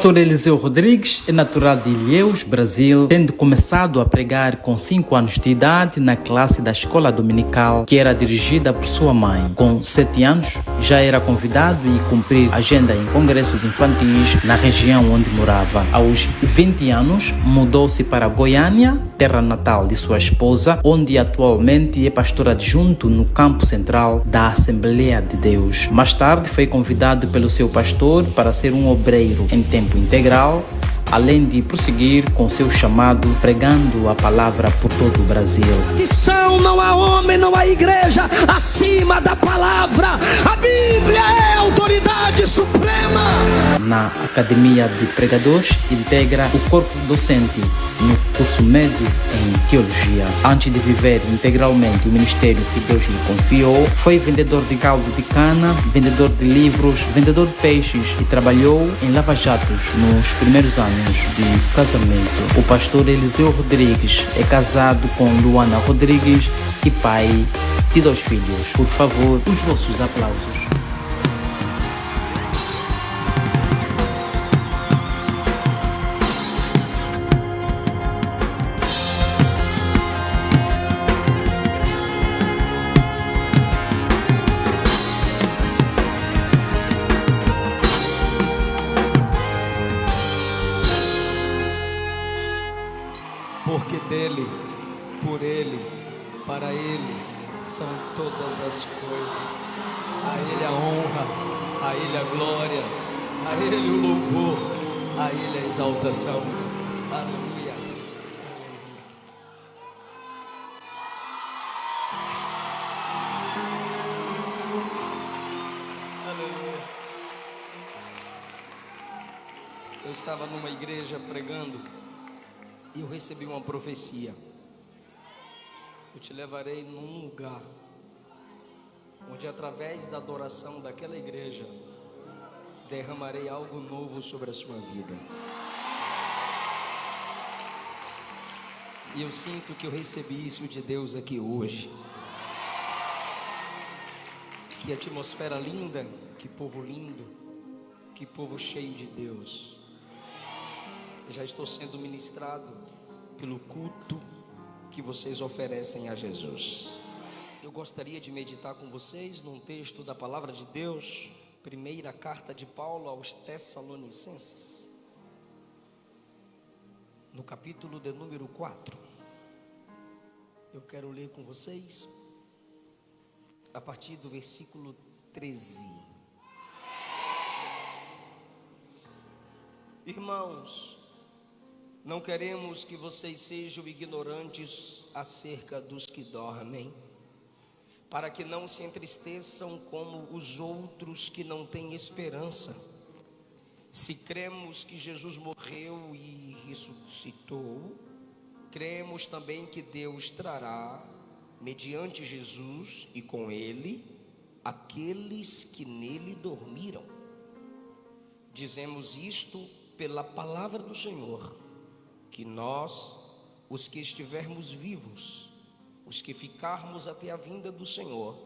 pastor Eliseu Rodrigues é natural de Ilhéus, Brasil, tendo começado a pregar com 5 anos de idade na classe da escola dominical, que era dirigida por sua mãe. Com 7 anos, já era convidado a cumprir agenda em congressos infantis na região onde morava. Aos 20 anos, mudou-se para Goiânia, terra natal de sua esposa, onde atualmente é pastor adjunto no campo central da Assembleia de Deus. Mais tarde, foi convidado pelo seu pastor para ser um obreiro em tempo integral, além de prosseguir com seu chamado pregando a palavra por todo o Brasil. Não há homem, não há igreja acima da palavra. A Bíblia é a autoridade suprema. Na Academia de Pregadores, integra o corpo docente no curso médio em Teologia. Antes de viver integralmente o ministério que Deus lhe confiou, foi vendedor de caldo de cana, vendedor de livros, vendedor de peixes e trabalhou em lava-jatos nos primeiros anos de casamento. O pastor Eliseu Rodrigues é casado com Luana Rodrigues e pai de 2 filhos. Por favor, os vossos aplausos. Porque dele, por ele, para ele são todas as coisas. A ele a honra, a ele a glória, a ele o louvor, a ele a exaltação. Aleluia. Aleluia. Eu estava numa igreja pregando e eu recebi uma profecia. Eu te levarei num lugar onde, através da adoração daquela igreja, derramarei algo novo sobre a sua vida. E eu sinto que eu recebi isso de Deus aqui hoje. Que atmosfera linda, que povo lindo, que povo cheio de Deus. Já estou sendo ministrado pelo culto que vocês oferecem a Jesus. Eu gostaria de meditar com vocês num texto da palavra de Deus, primeira carta de Paulo aos Tessalonicenses, no capítulo de número 4. Eu quero ler com vocês a partir do versículo 13. Irmãos, não queremos que vocês sejam ignorantes acerca dos que dormem, para que não se entristeçam como os outros que não têm esperança. Se cremos que Jesus morreu e ressuscitou, cremos também que Deus trará, mediante Jesus e com ele, aqueles que nele dormiram. Dizemos isto pela palavra do Senhor, que nós, os que estivermos vivos, os que ficarmos até a vinda do Senhor,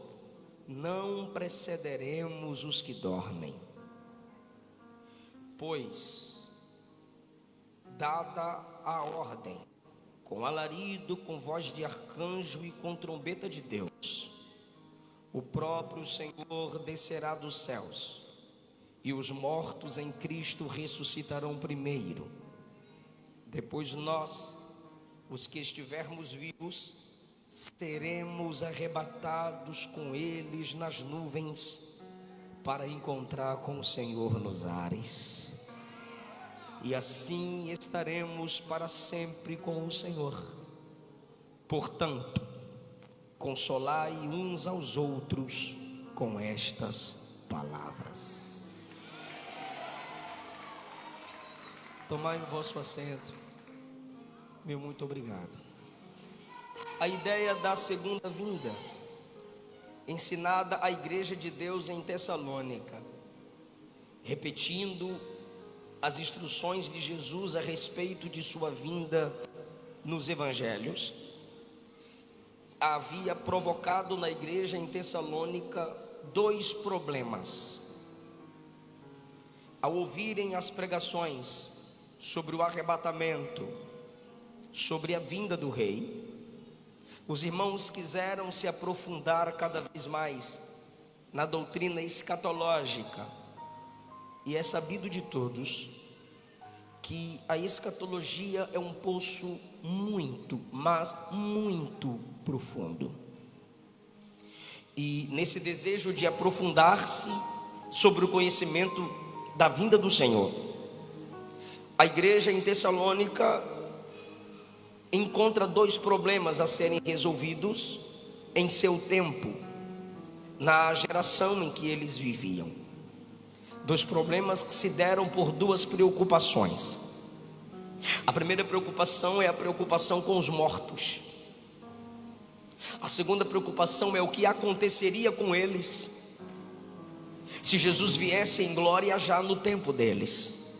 não precederemos os que dormem. Pois, dada a ordem, com alarido, com voz de arcanjo e com trombeta de Deus, o próprio Senhor descerá dos céus, e os mortos em Cristo ressuscitarão primeiro. Depois nós, os que estivermos vivos, seremos arrebatados com eles nas nuvens, para encontrar com o Senhor nos ares. E assim estaremos para sempre com o Senhor. Portanto, consolai uns aos outros com estas palavras. Tomai o vosso assento. Meu muito obrigado. A ideia da segunda vinda, ensinada à igreja de Deus em Tessalônica, repetindo as instruções de Jesus a respeito de sua vinda nos evangelhos, havia provocado na igreja em Tessalônica 2 problemas. ao ouvirem as pregações sobre o arrebatamento, sobre a vinda do rei, os irmãos quiseram se aprofundar cada vez mais na doutrina escatológica. E é sabido de todos que a escatologia é um poço muito, mas muito profundo. E nesse desejo de aprofundar-se sobre o conhecimento da vinda do Senhor, a igreja em Tessalônica encontra dois problemas a serem resolvidos em seu tempo, na geração em que eles viviam. Dois problemas que se deram por duas preocupações. A primeira preocupação é a preocupação com os mortos. A segunda preocupação é o que aconteceria com eles se Jesus viesse em glória já no tempo deles.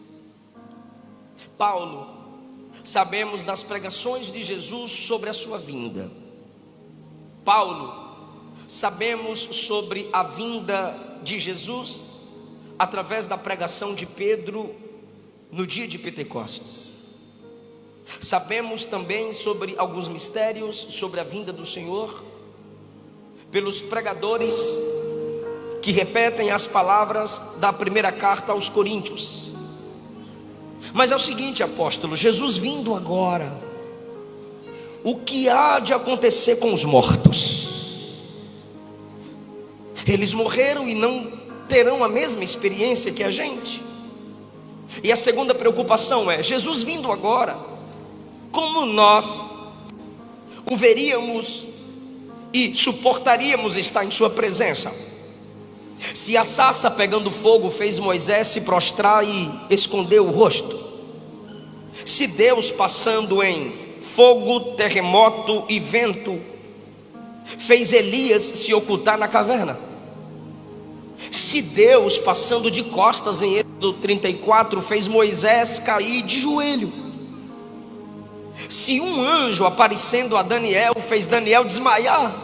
Paulo, sabemos das pregações de Jesus sobre a sua vinda. Paulo, sabemos sobre a vinda de Jesus através da pregação de Pedro no dia de Pentecostes. Sabemos também sobre alguns mistérios sobre a vinda do Senhor pelos pregadores que repetem as palavras da primeira carta aos Coríntios. Mas é o seguinte, apóstolo, Jesus vindo agora, o que há de acontecer com os mortos? Eles morreram e não terão a mesma experiência que a gente. E a segunda preocupação é: Jesus vindo agora, como nós o veríamos e suportaríamos estar em sua presença? Se a sarça pegando fogo fez Moisés se prostrar e esconder o rosto, se Deus passando em fogo, terremoto e vento fez Elias se ocultar na caverna, se Deus passando de costas em Êxodo 34 fez Moisés cair de joelho, se um anjo aparecendo a Daniel fez Daniel desmaiar,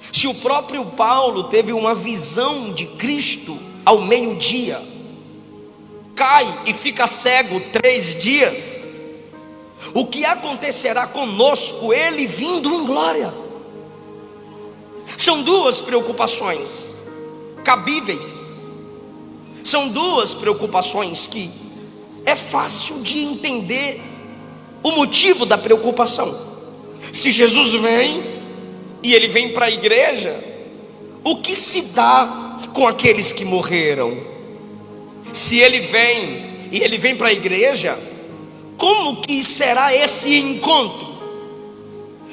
se o próprio Paulo teve uma visão de Cristo ao meio-dia, cai e fica cego 3 dias, o que acontecerá conosco ele vindo em glória? São duas preocupações cabíveis, são duas preocupações que é fácil de entender o motivo da preocupação. Se Jesus vem e ele vem para a igreja, o que se dá com aqueles que morreram? Se ele vem e ele vem para a igreja, como que será esse encontro?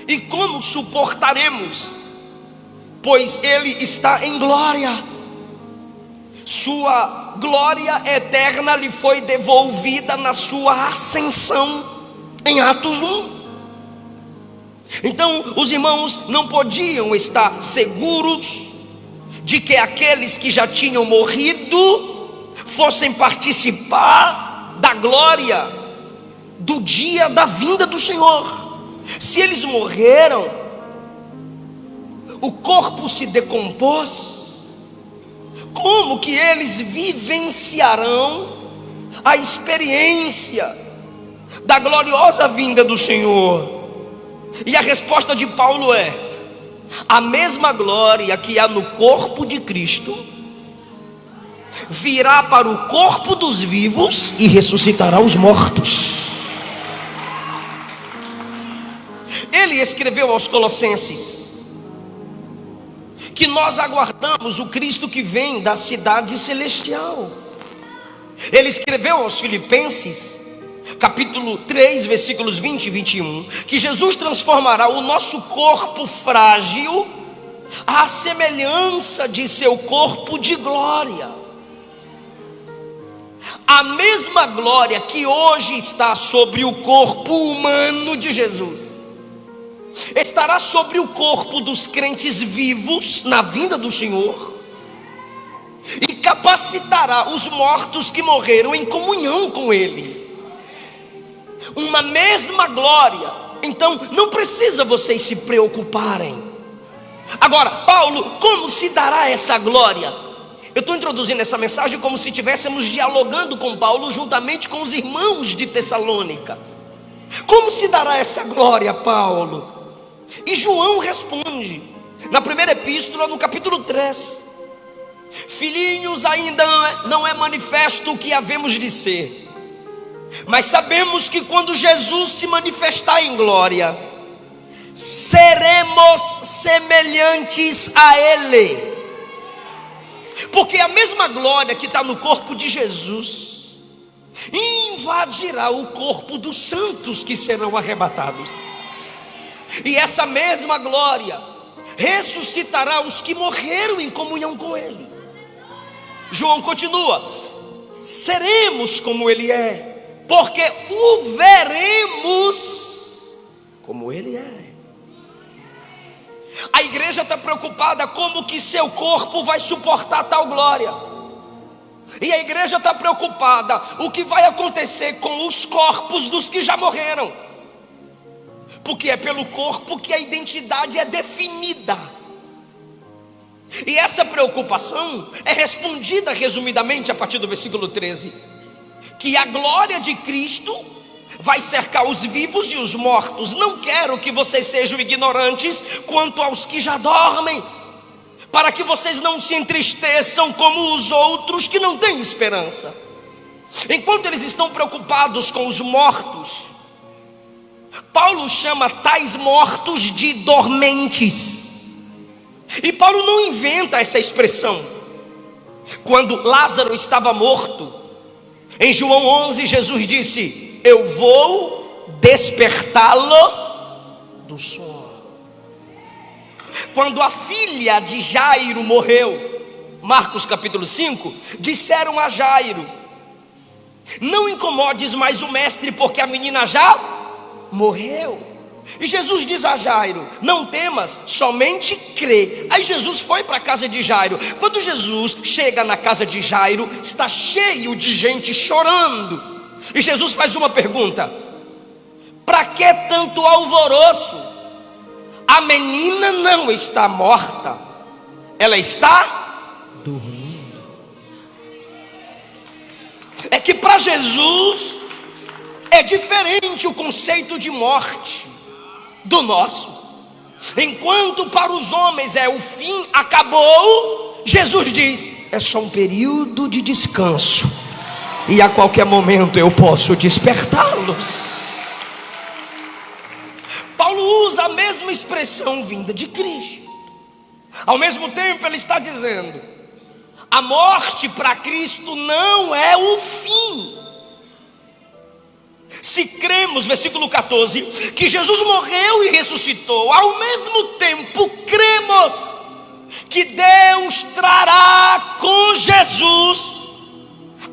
E como suportaremos? Pois ele está em glória, sua glória eterna lhe foi devolvida na sua ascensão em Atos 1. Então os irmãos não podiam estar seguros de que aqueles que já tinham morrido fossem participar da glória do dia da vinda do Senhor. Se eles morreram, o corpo se decompôs, como que eles vivenciarão a experiência da gloriosa vinda do Senhor? E a resposta de Paulo é: a mesma glória que há no corpo de Cristo virá para o corpo dos vivos e ressuscitará os mortos. Ele escreveu aos Colossenses que nós aguardamos o Cristo que vem da cidade celestial. Ele escreveu aos Filipenses, capítulo 3, versículos 20 e 21, que Jesus transformará o nosso corpo frágil à semelhança de seu corpo de glória. A mesma glória que hoje está sobre o corpo humano de Jesus estará sobre o corpo dos crentes vivos na vinda do Senhor, e capacitará os mortos que morreram em comunhão com Ele. Uma mesma glória. Então não precisa vocês se preocuparem. Agora, Paulo, como se dará essa glória? Eu estou introduzindo essa mensagem como se estivéssemos dialogando com Paulo juntamente com os irmãos de Tessalônica. Como se dará essa glória, Paulo? E João responde, na primeira epístola, no capítulo 3: filhinhos, ainda não é manifesto o que havemos de ser, mas sabemos que quando Jesus se manifestar em glória, seremos semelhantes a Ele. Porque a mesma glória que está no corpo de Jesus invadirá o corpo dos santos que serão arrebatados. E essa mesma glória ressuscitará os que morreram em comunhão com Ele. João continua: seremos como Ele é, porque o veremos como Ele é. A igreja está preocupada como que seu corpo vai suportar tal glória. E a igreja está preocupada o que vai acontecer com os corpos dos que já morreram. Porque é pelo corpo que a identidade é definida. E essa preocupação é respondida resumidamente a partir do versículo 13: que a glória de Cristo vai cercar os vivos e os mortos. Não quero que vocês sejam ignorantes quanto aos que já dormem, para que vocês não se entristeçam como os outros que não têm esperança. Enquanto eles estão preocupados com os mortos, Paulo chama tais mortos de dormentes. E Paulo não inventa essa expressão. Quando Lázaro estava morto, em João 11, Jesus disse: eu vou despertá-lo do sono. Quando a filha de Jairo morreu, Marcos capítulo 5, disseram a Jairo: não incomodes mais o mestre, porque a menina já morreu. E Jesus diz a Jairo: não temas, somente crê. Aí Jesus foi para a casa de Jairo. Quando Jesus chega na casa de Jairo, está cheio de gente chorando. E Jesus faz uma pergunta: para que tanto alvoroço? A menina não está morta, ela está dormindo. É que para Jesus é diferente o conceito de morte do nosso. Enquanto para os homens é o fim, acabou, Jesus diz: é só um período de descanso, e a qualquer momento eu posso despertá-los. Paulo usa a mesma expressão vinda de Cristo. Ao mesmo tempo ele está dizendo: a morte para Cristo não é o fim. Se cremos, versículo 14, que Jesus morreu e ressuscitou, ao mesmo tempo cremos que Deus trará com Jesus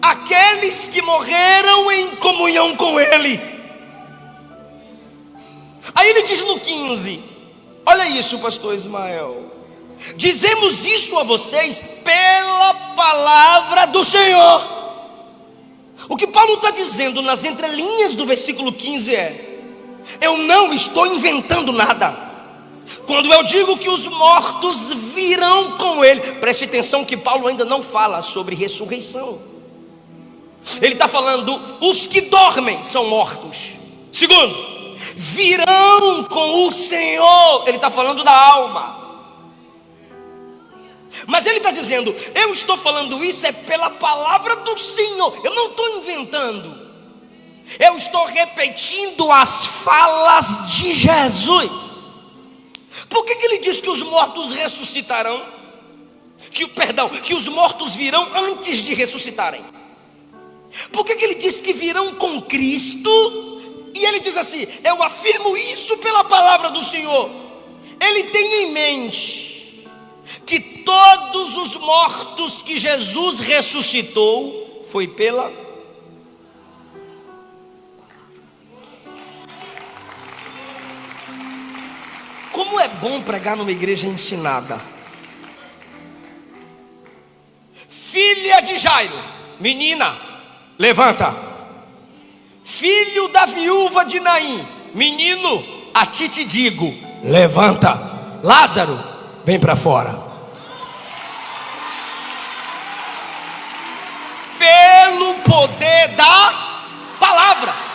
aqueles que morreram em comunhão com Ele. Aí ele diz no 15, olha isso, pastor Ismael: dizemos isso a vocês pela palavra do Senhor. O que Paulo está dizendo nas entrelinhas do versículo 15 é: eu não estou inventando nada. Quando eu digo que os mortos virão com Ele, preste atenção que Paulo ainda não fala sobre ressurreição. Ele está falando, os que dormem são mortos. Segundo, virão com o Senhor. Ele está falando da alma. Mas ele está dizendo, eu estou falando isso é pela palavra do Senhor. Eu não estou inventando. Eu estou repetindo as falas de Jesus. Por que ele diz que os mortos ressuscitarão? Que os mortos virão antes de ressuscitarem. Por que ele diz que virão com Cristo? E ele diz assim, eu afirmo isso pela palavra do Senhor. Ele tem em mente que todos os mortos que Jesus ressuscitou foi pela... Como é bom pregar numa igreja ensinada. Filha de Jairo, menina, levanta. Filho da viúva de Naim, menino, a ti te digo, levanta. Lázaro, vem para fora.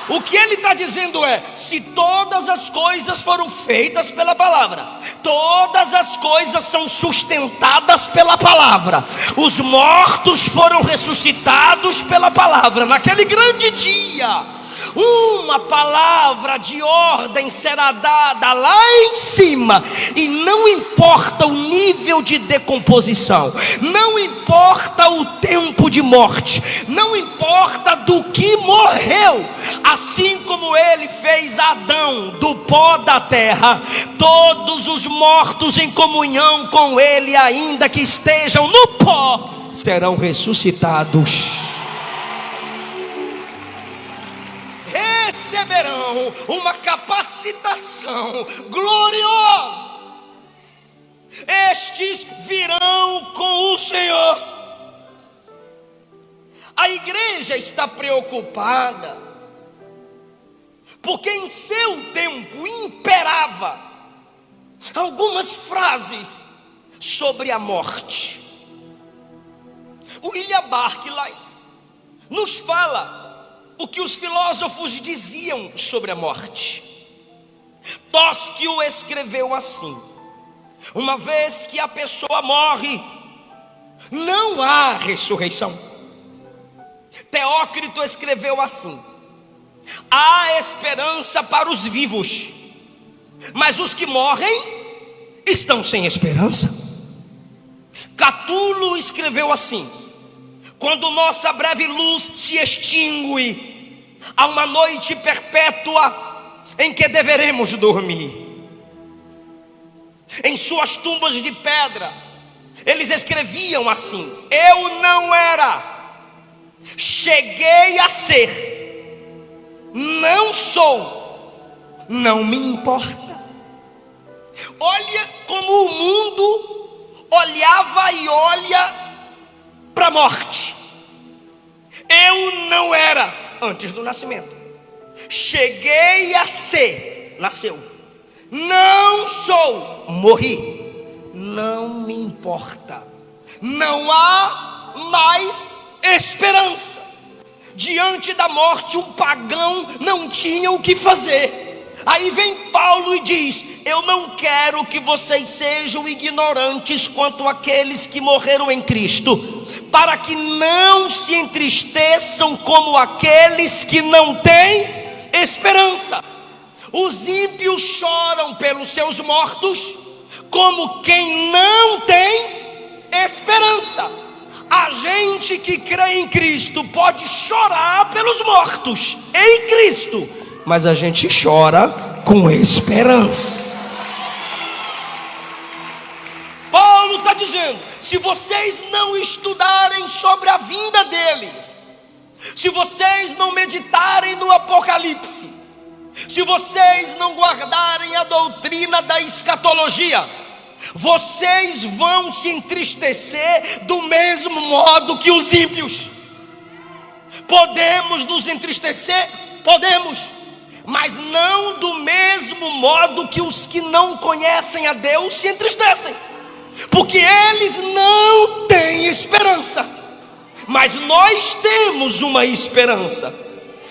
O que ele está dizendo é: se todas as coisas foram feitas pela palavra, todas as coisas são sustentadas pela palavra, os mortos foram ressuscitados pela palavra, naquele grande dia, uma palavra de ordem será dada lá em cima, e não importa o nível de decomposição, não importa o tempo de morte, não importa do que morreu, assim como ele fez Adão do pó da terra, todos os mortos em comunhão com ele, ainda que estejam no pó, serão ressuscitados. Receberão uma capacitação gloriosa. Estes virão com o Senhor. A igreja está preocupada, porque em seu tempo imperava algumas frases sobre a morte. William Barclay nos fala o que os filósofos diziam sobre a morte. Tocqueville escreveu assim: uma vez que a pessoa morre, não há ressurreição. Teócrito escreveu assim: há esperança para os vivos, mas os que morrem estão sem esperança. Catulo escreveu assim: quando nossa breve luz se extingue, há uma noite perpétua em que deveremos dormir. Em suas tumbas de pedra, eles escreviam assim: eu não era, cheguei a ser, não sou, não me importa. Olha como o mundo olhava e olha para a morte. Eu não era antes do nascimento, cheguei a ser, nasceu. Não sou, morri, não me importa. Não há mais esperança. Diante da morte, um pagão não tinha o que fazer. Aí vem Paulo e diz: eu não quero que vocês sejam ignorantes quanto àqueles que morreram em Cristo, para que não se entristeçam como aqueles que não têm esperança. Os ímpios choram pelos seus mortos, como quem não tem esperança. A gente que crê em Cristo pode chorar pelos mortos em Cristo, mas a gente chora com esperança. Paulo está dizendo: se vocês não estudarem sobre a vinda dele, se vocês não meditarem no Apocalipse, se vocês não guardarem a doutrina da escatologia, vocês vão se entristecer do mesmo modo que os ímpios. Podemos nos entristecer? Podemos, mas não do mesmo modo que os que não conhecem a Deus se entristecem, porque eles não têm esperança. Mas nós temos uma esperança: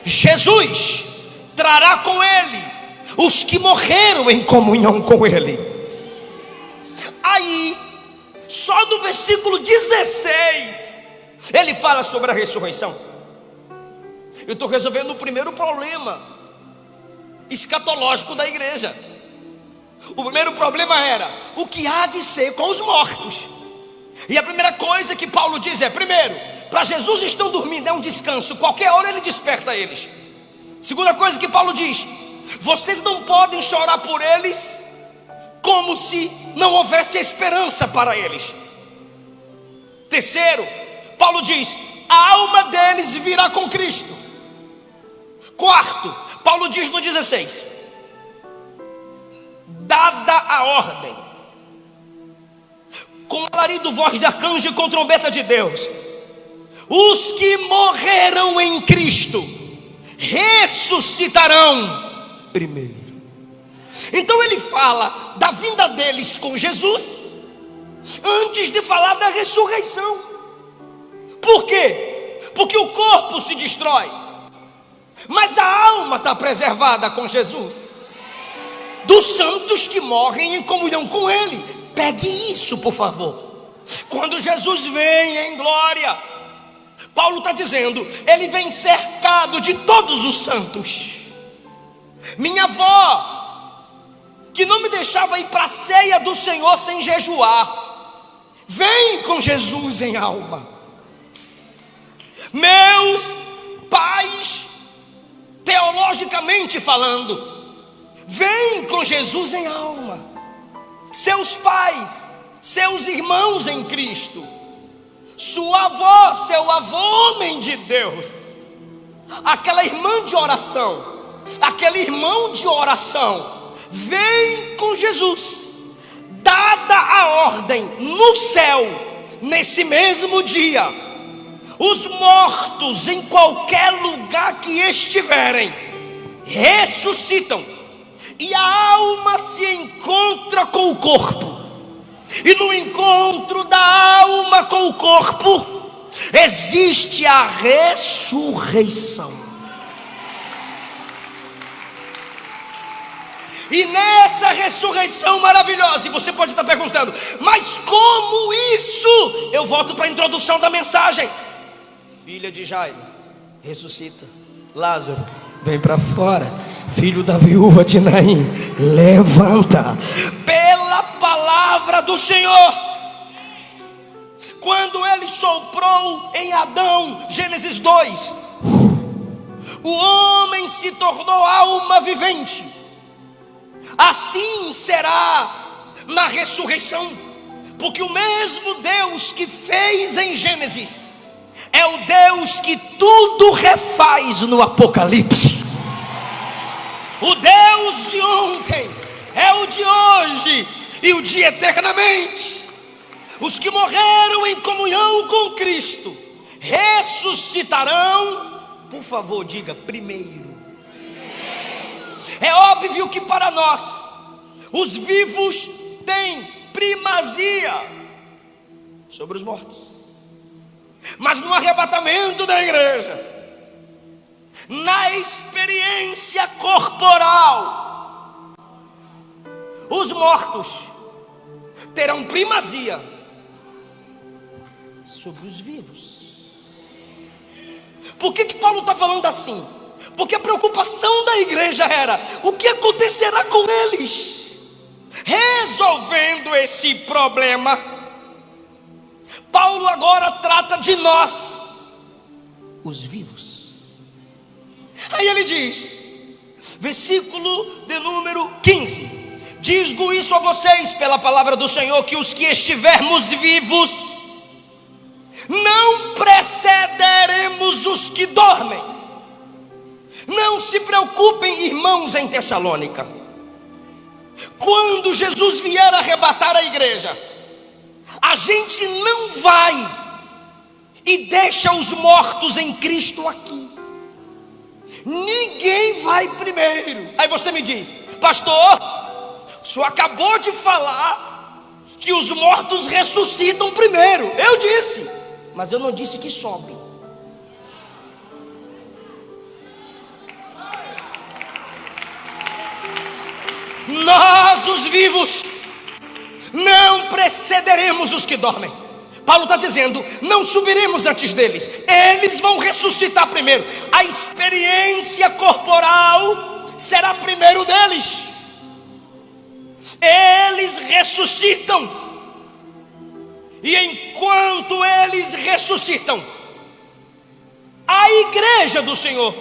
Jesus trará com ele os que morreram em comunhão com ele. Aí, só no versículo 16, ele fala sobre a ressurreição. Eu estou resolvendo o primeiro problema escatológico da igreja. O primeiro problema era: o que há de ser com os mortos? E a primeira coisa que Paulo diz é: primeiro, para Jesus estão dormindo, é um descanso, qualquer hora ele desperta eles. Segunda coisa que Paulo diz: vocês não podem chorar por eles como se não houvesse esperança para eles. Terceiro, Paulo diz: a alma deles virá com Cristo. Quarto, Paulo diz no 16: dada a ordem, com alarido, voz de arcanjo e com trombeta de Deus, os que morreram em Cristo ressuscitarão primeiro. Então ele fala da vinda deles com Jesus antes de falar da ressurreição. Por quê? Porque o corpo se destrói, mas a alma está preservada com Jesus. Dos santos que morrem em comunhão com Ele. Pegue isso, por favor. Quando Jesus vem em glória, Paulo está dizendo, Ele vem cercado de todos os santos. Minha avó, que não me deixava ir para a ceia do Senhor sem jejuar, vem com Jesus em alma. Meus pais, teologicamente falando, vem com Jesus em alma. Seus pais, seus irmãos em Cristo, sua avó, seu avô, homem de Deus, aquela irmã de oração, aquele irmão de oração, vem com Jesus. Dada a ordem no céu, nesse mesmo dia, os mortos em qualquer lugar que estiverem, ressuscitam, e a alma se encontra com o corpo. E no encontro da alma com o corpo, existe a ressurreição. E nessa ressurreição maravilhosa, e você pode estar perguntando, mas como isso? Eu volto para a introdução da mensagem. Filha de Jairo, ressuscita. Lázaro, vem para fora. Filho da viúva de Naim, levanta. Pela palavra do Senhor. Quando Ele soprou em Adão, Gênesis 2, o homem se tornou alma vivente. Assim será na ressurreição, porque o mesmo Deus que fez em Gênesis é o Deus que tudo refaz no Apocalipse. O Deus de ontem é o de hoje e o de eternamente. Os que morreram em comunhão com Cristo ressuscitarão, por favor, diga primeiro. É óbvio que para nós, os vivos têm primazia sobre os mortos. Mas no arrebatamento da igreja, na experiência corporal, os mortos terão primazia sobre os vivos. Por que Paulo está falando assim? Porque a preocupação da igreja era: o que acontecerá com eles? Resolvendo esse problema, Paulo agora trata de nós, os vivos. Aí ele diz, versículo de número 15: digo isso a vocês pela palavra do Senhor, que os que estivermos vivos não precederemos os que dormem. Não se preocupem, irmãos em Tessalônica. Quando Jesus vier arrebatar a igreja, a gente não vai e deixa os mortos em Cristo aqui. Ninguém vai primeiro. Aí você me diz, pastor, o senhor acabou de falar que os mortos ressuscitam primeiro. Eu disse, mas eu não disse que sobe. Nós, os vivos, não precederemos os que dormem. Paulo está dizendo, não subiremos antes deles. Eles vão ressuscitar primeiro. A experiência corporal será primeiro deles. Eles ressuscitam. E enquanto eles ressuscitam, a igreja do Senhor,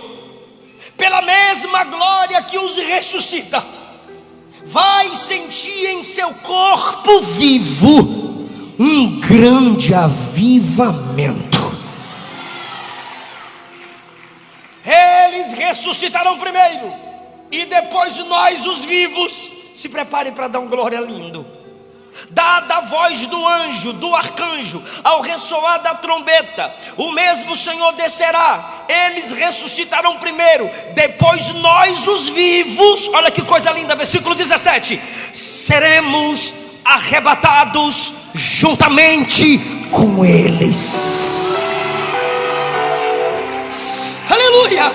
pela mesma glória que os ressuscita, vai sentir em seu corpo vivo um grande avivamento. Eles ressuscitarão primeiro, e depois nós, os vivos, se preparem para dar um glória lindo. Dada a voz do anjo, do arcanjo, ao ressoar da trombeta, o mesmo Senhor descerá. Eles ressuscitarão primeiro, depois nós, os vivos, olha que coisa linda, versículo 17: seremos arrebatados juntamente com eles. Aleluia! aleluia,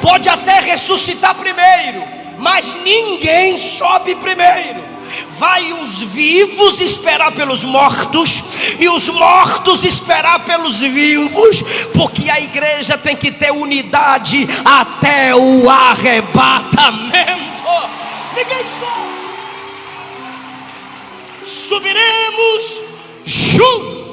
pode até ressuscitar primeiro, mas ninguém sobe primeiro. Vai os vivos esperar pelos mortos, e os mortos esperar pelos vivos, porque a igreja tem que ter unidade até o arrebatamento. Ninguém sobe. Subiremos juntos.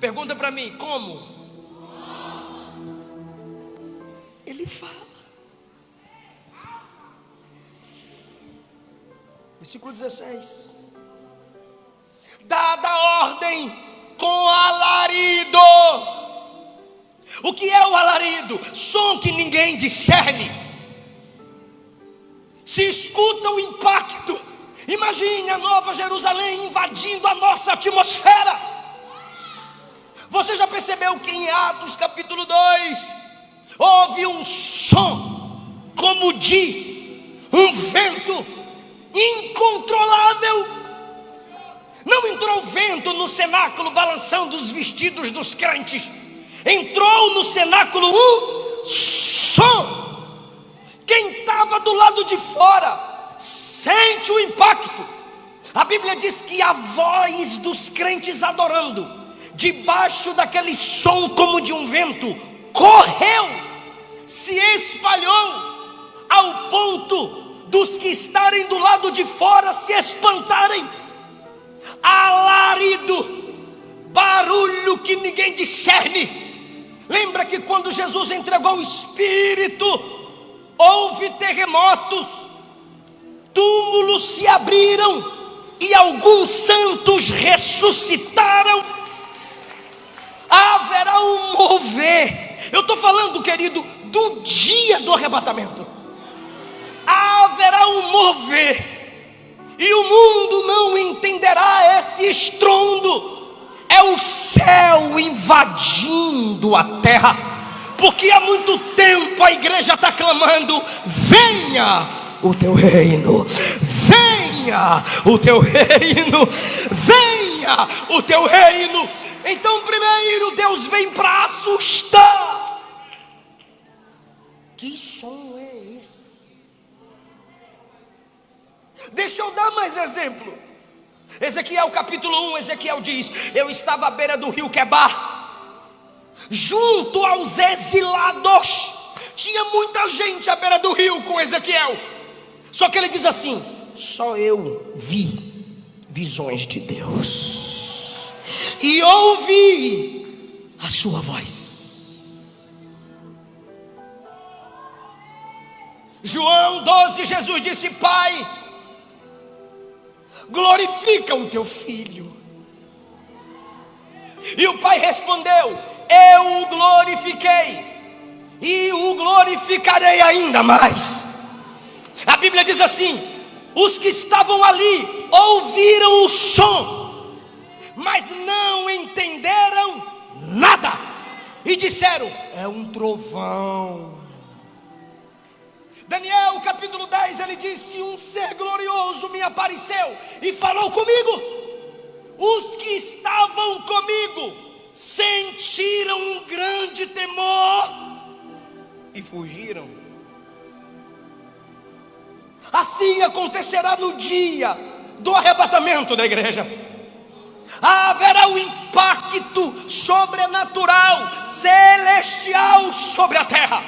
Pergunta para mim, como? Ele fala. Versículo 16. Dada a ordem com alarido. O que é o alarido? Som que ninguém discerne. Se escuta o impacto. Imagine a Nova Jerusalém invadindo a nossa atmosfera. Você já percebeu que em Atos capítulo 2 houve um som como de um vento incontrolável? Não entrou vento no cenáculo balançando os vestidos dos crentes. Entrou no cenáculo um som. Quem estava do lado de fora sente o impacto. A Bíblia diz que a voz dos crentes adorando, debaixo daquele som como de um vento, correu, se espalhou, ao ponto dos que estarem do lado de fora se espantarem. Alarido, barulho que ninguém discerne. Lembra que quando Jesus entregou o Espírito, houve terremotos, túmulos se abriram e alguns santos ressuscitaram. Haverá um mover. Eu estou falando, querido, do dia do arrebatamento. Haverá um mover. E o mundo não entenderá esse estrondo. É o céu invadindo a terra. Porque há muito tempo a igreja está clamando: venha o teu reino, venha o teu reino, venha o teu reino. Então primeiro Deus vem para assustar. Que som é esse? Deixa eu dar mais exemplo. Ezequiel capítulo 1, Ezequiel diz: eu estava à beira do rio Quebar, junto aos exilados. Tinha muita gente à beira do rio com Ezequiel. Só que ele diz assim: só eu vi visões de Deus e ouvi a sua voz. João 12, Jesus disse: Pai, glorifica o teu filho. E o pai respondeu: eu o glorifiquei e o glorificarei ainda mais. A Bíblia diz assim: os que estavam ali ouviram o som, mas não entenderam nada, e disseram: é um trovão. Daniel capítulo 10, ele disse: um ser glorioso me apareceu e falou comigo. Os que estavam comigo sentiram um grande temor e fugiram. Assim acontecerá no dia do arrebatamento da igreja. Haverá um impacto sobrenatural, celestial sobre a terra.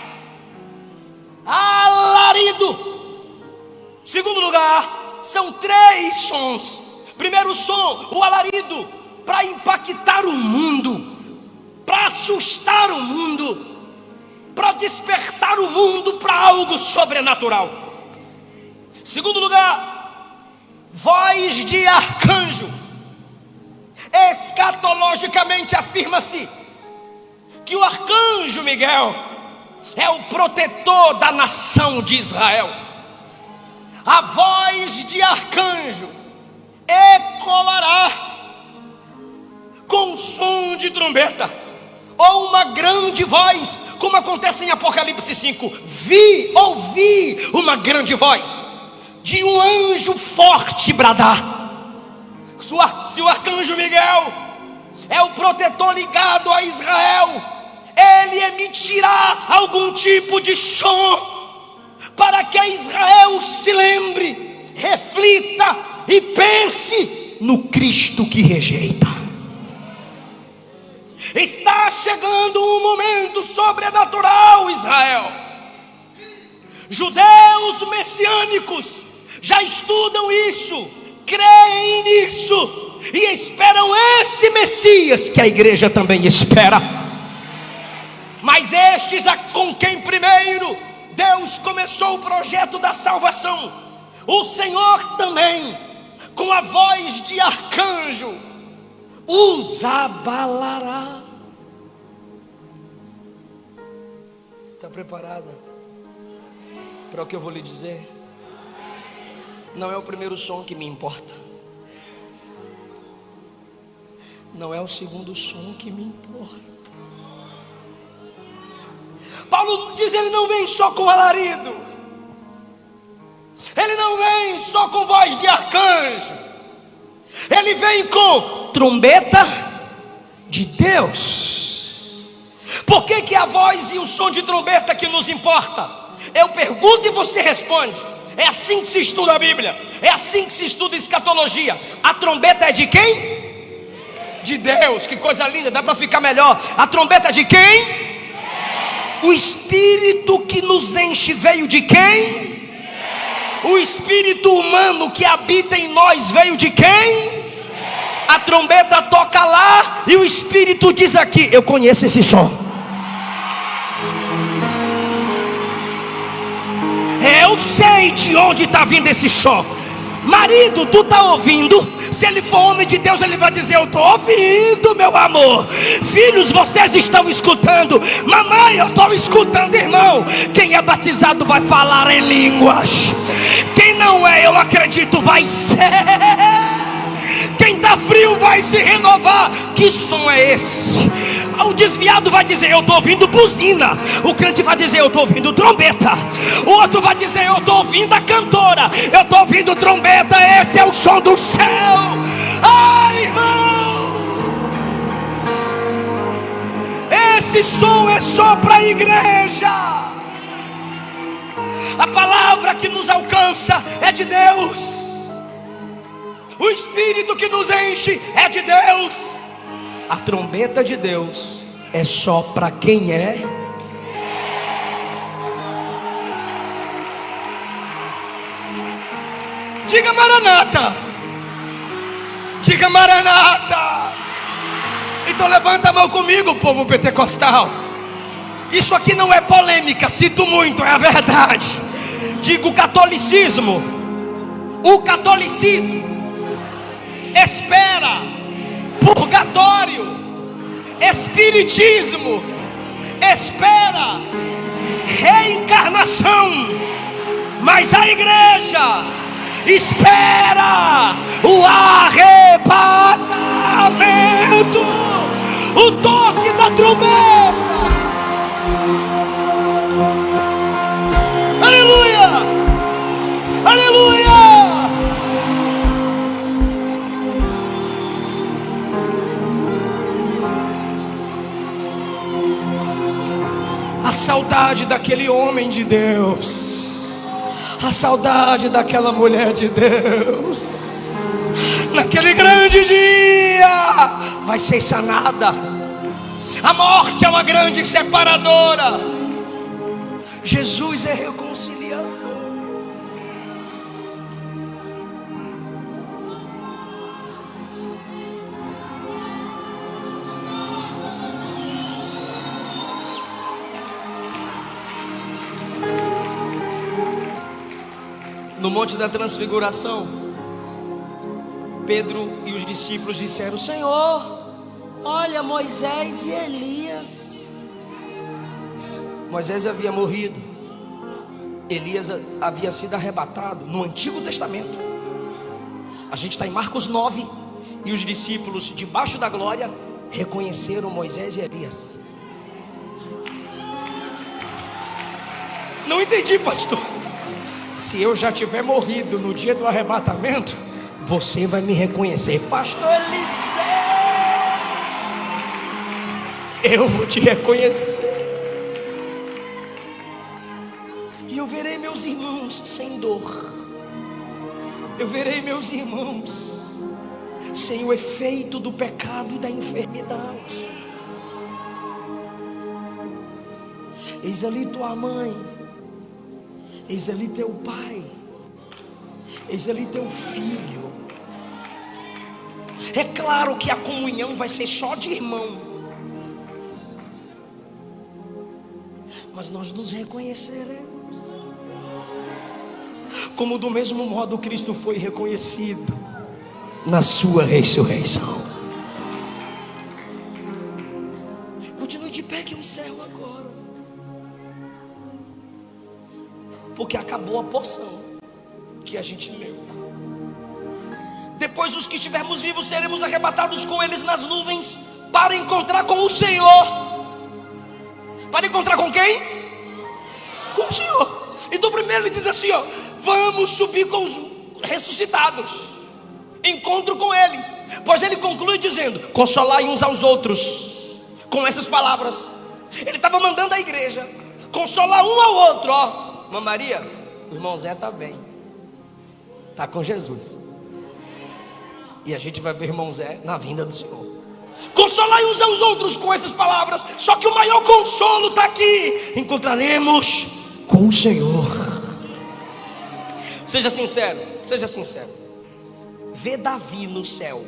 Alarido. Segundo lugar, são 3 sons. Primeiro som, o alarido, para impactar o mundo, para assustar o mundo, para despertar o mundo para algo sobrenatural. Segundo lugar, voz de arcanjo. Escatologicamente afirma-se que o arcanjo Miguel é o protetor da nação de Israel. A voz de arcanjo ecoará com som de trombeta, ou uma grande voz, como acontece em Apocalipse 5. Ouvi uma grande voz de um anjo forte bradar. Se o arcanjo Miguel é o protetor ligado a Israel, ele emitirá algum tipo de som para que Israel se lembre, reflita e pense no Cristo que rejeita. Está chegando um momento sobrenatural, Israel. Judeus messiânicos já estudam isso, creem nisso e esperam esse Messias que a igreja também espera. Mas estes com quem primeiro Deus começou o projeto da salvação, o Senhor também, com a voz de arcanjo, os abalará. Está preparada para o que eu vou lhe dizer? Não é o primeiro som que me importa, não é o segundo som que me importa. Paulo diz: ele não vem só com alarido, ele não vem só com voz de arcanjo, ele vem com trombeta de Deus. Por que a voz e o som de trombeta que nos importa? Eu pergunto e você responde. É assim que se estuda a Bíblia, é assim que se estuda escatologia. A trombeta é de quem? De Deus. Que coisa linda, dá para ficar melhor. A trombeta é de quem? O Espírito que nos enche veio de quem? O Espírito humano que habita em nós veio de quem? A trombeta toca lá e o Espírito diz aqui: eu conheço esse som. Eu sei de onde está vindo esse som. Marido, tu está ouvindo? Se ele for homem de Deus, ele vai dizer: eu estou ouvindo, meu amor. Filhos, vocês estão escutando? Mamãe, eu estou escutando, irmão. Quem é batizado vai falar em línguas. Quem não é, eu acredito, vai ser. Quem está frio vai se renovar. Que som é esse? O desviado vai dizer: eu estou ouvindo buzina. O crente vai dizer: eu estou ouvindo trombeta. O outro vai dizer: eu estou ouvindo a cantora. Eu estou ouvindo trombeta. Esse é o som do céu. Ai, irmão, esse som é só para a igreja. A palavra que nos alcança é de Deus. O Espírito que nos enche é de Deus. A trombeta de Deus é só para quem é. Diga Maranata. Diga Maranata. Então levanta a mão comigo, povo pentecostal. Isso aqui não é polêmica, sinto muito, é a verdade. Digo catolicismo. O catolicismo espera purgatório. Espiritismo espera reencarnação. Mas a igreja espera o arrebatamento, o toque da trombeta. Aleluia, aleluia. A saudade daquele homem de Deus, a saudade daquela mulher de Deus, naquele grande dia vai ser sanada. A morte é uma grande separadora. Jesus é reconciliador. No Monte da Transfiguração, Pedro e os discípulos disseram: Senhor, olha Moisés e Elias. Moisés havia morrido, Elias havia sido arrebatado no Antigo Testamento. A gente está em Marcos 9. E os discípulos, debaixo da glória, reconheceram Moisés e Elias. Não entendi, pastor. Se eu já tiver morrido no dia do arrebatamento, você vai me reconhecer. Pastor Eliseu, eu vou te reconhecer. E eu verei meus irmãos sem dor. Eu verei meus irmãos sem o efeito do pecado e da enfermidade. Eis ali tua mãe, eis ali teu pai, eis ali teu filho. É claro que a comunhão vai ser só de irmão, mas nós nos reconheceremos. Como do mesmo modo Cristo foi reconhecido na sua ressurreição. Continue de pé que eu encerro agora, porque acabou a porção que a gente leu. Depois os que estivermos vivos seremos arrebatados com eles nas nuvens para encontrar com o Senhor. Para encontrar com quem? Com o Senhor. Então primeiro ele diz assim, ó: vamos subir com os ressuscitados, encontro com eles. Pois ele conclui dizendo: consolai uns aos outros. Com essas palavras ele estava mandando a igreja consolar um ao outro. Ó, irmã Maria, o irmão Zé está bem, está com Jesus, e a gente vai ver o irmão Zé na vinda do Senhor. Consolai uns aos outros com essas palavras. Só que o maior consolo está aqui: encontraremos com o Senhor. Seja sincero, seja sincero. Vê Davi no céu.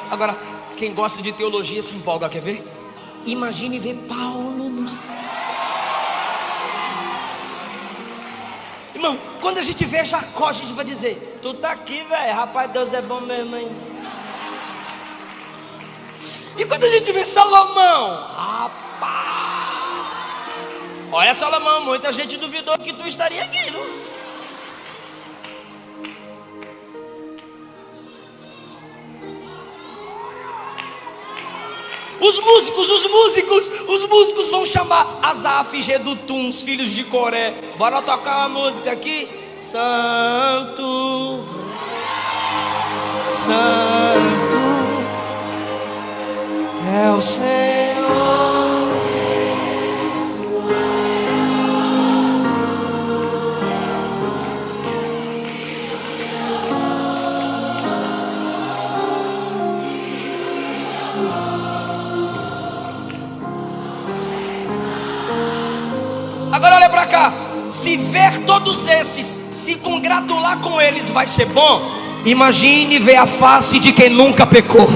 Agora, quem gosta de teologia se empolga, quer ver? Imagine ver Paulo no céu. Irmão, quando a gente vê Jacó, a gente vai dizer: tu tá aqui, velho, rapaz, Deus é bom mesmo, hein? E quando a gente vê Salomão, rapaz, olha Salomão, muita gente duvidou que tu estaria aqui, não? Os músicos vão chamar Asaf, Gedutum, os filhos de Coré. Bora tocar uma música aqui. Santo, Santo é o Senhor. Agora olha para cá. Se ver todos esses, se congratular com eles vai ser bom. Imagine ver a face de quem nunca pecou.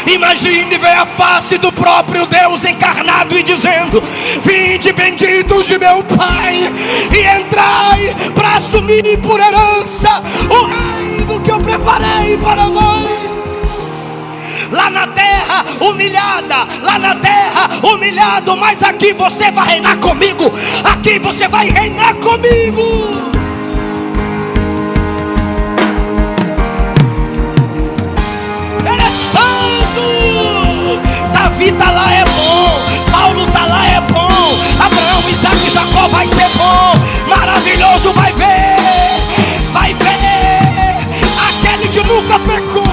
Imagine ver a face do próprio Deus encarnado e dizendo: vinde benditos de meu Pai, e entrai para assumir por herança o reino que eu preparei para vós. Lá na terra humilhada, lá na terra humilhado, mas aqui você vai reinar comigo. Aqui você vai reinar comigo. Ele é santo. Davi tá lá, é bom. Paulo tá lá, é bom. Abraão, Isaac e Jacó vai ser bom. Maravilhoso, vai ver. Vai ver. Aquele que nunca pecou,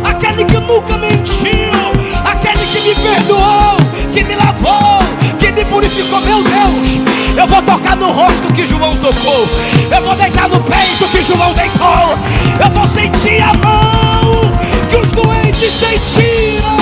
aquele que nunca mentiu, aquele que me perdoou, que me lavou, que me purificou. Meu Deus, eu vou tocar no rosto que João tocou, eu vou deitar no peito que João deitou, eu vou sentir a mão que os doentes sentiram.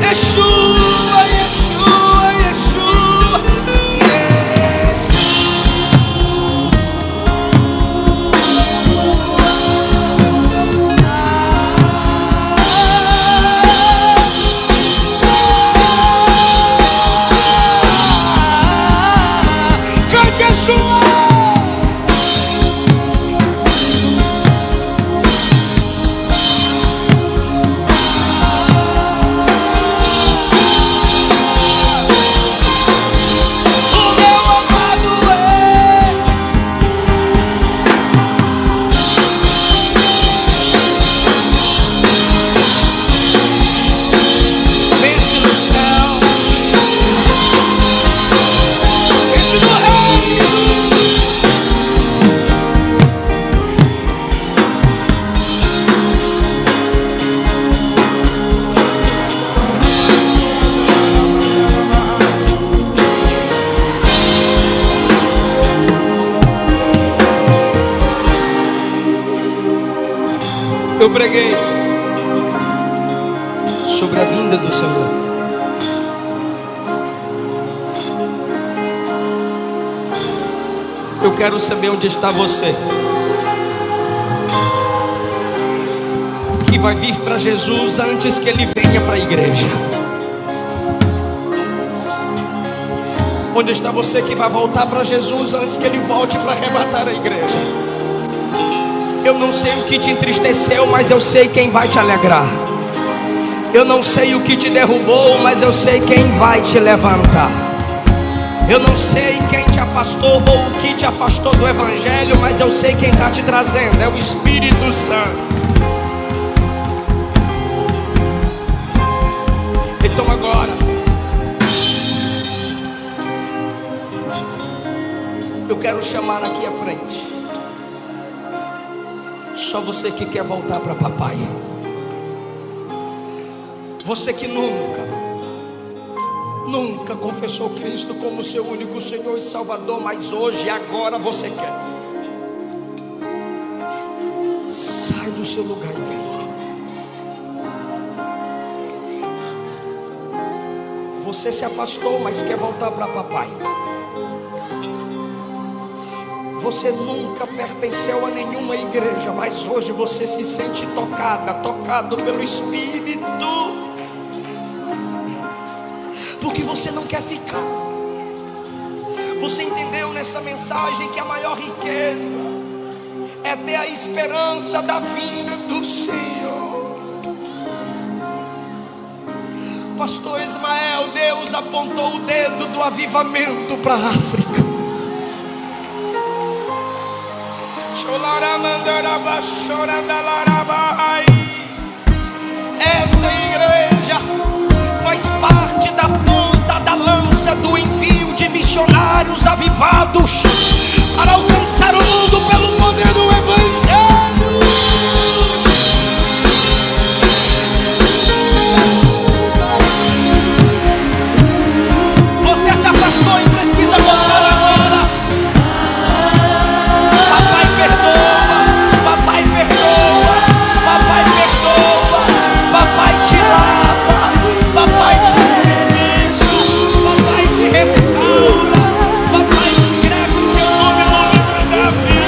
Yeshua, Yeshua, Yeshua, cante Yeshua. Eu preguei sobre a vinda do Senhor. Eu quero saber onde está você, que vai vir para Jesus antes que Ele venha para a igreja. Onde está você que vai voltar para Jesus antes que Ele volte para arrebatar a igreja? Eu não sei o que te entristeceu, mas eu sei quem vai te alegrar. Eu não sei o que te derrubou, mas eu sei quem vai te levantar. Eu não sei quem te afastou ou o que te afastou do Evangelho, mas eu sei quem está te trazendo, é o Espírito Santo. Então agora, eu quero chamar aqui à frente só você que quer voltar para papai. Você que nunca confessou Cristo como seu único Senhor e Salvador, mas hoje, agora você quer. Sai do seu lugar e vem. Você se afastou, mas quer voltar para papai. Você nunca pertenceu a nenhuma igreja, mas hoje você se sente tocado pelo Espírito, porque você não quer ficar. Você entendeu nessa mensagem que a maior riqueza é ter a esperança da vinda do Senhor. Pastor Ismael, Deus apontou o dedo do avivamento para a África. Essa igreja faz parte da ponta da lança do envio de missionários avivados para alcançar o mundo pelo poder do Evangelho. Você se afastou e precisa voltar agora. Papai perdoa, papai perdoa, papai perdoa, papai te lava, papai te remete, papai te restaura, papai escreve seu nome no livro da vida.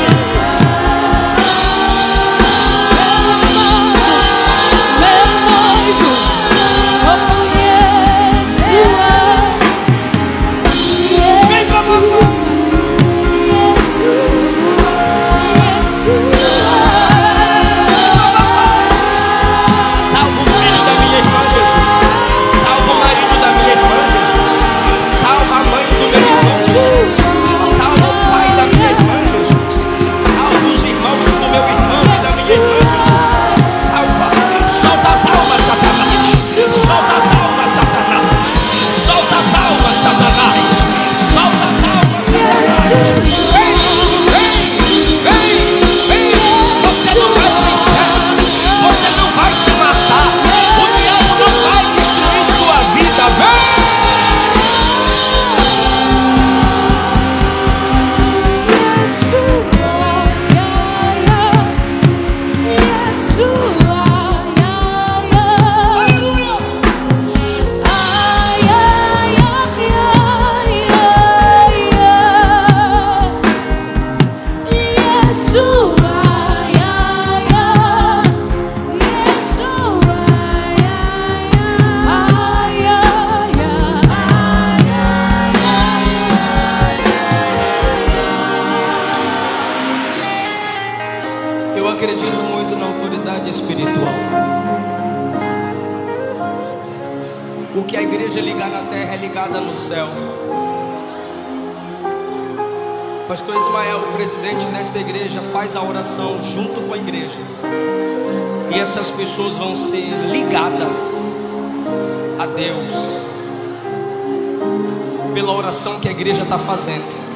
Eu acredito muito na autoridade espiritual. O que a igreja ligar na terra é ligada no céu. Pastor Ismael, o presidente desta igreja, faz a oração junto com a igreja. E essas pessoas vão ser ligadas a Deus pela oração que a igreja está fazendo.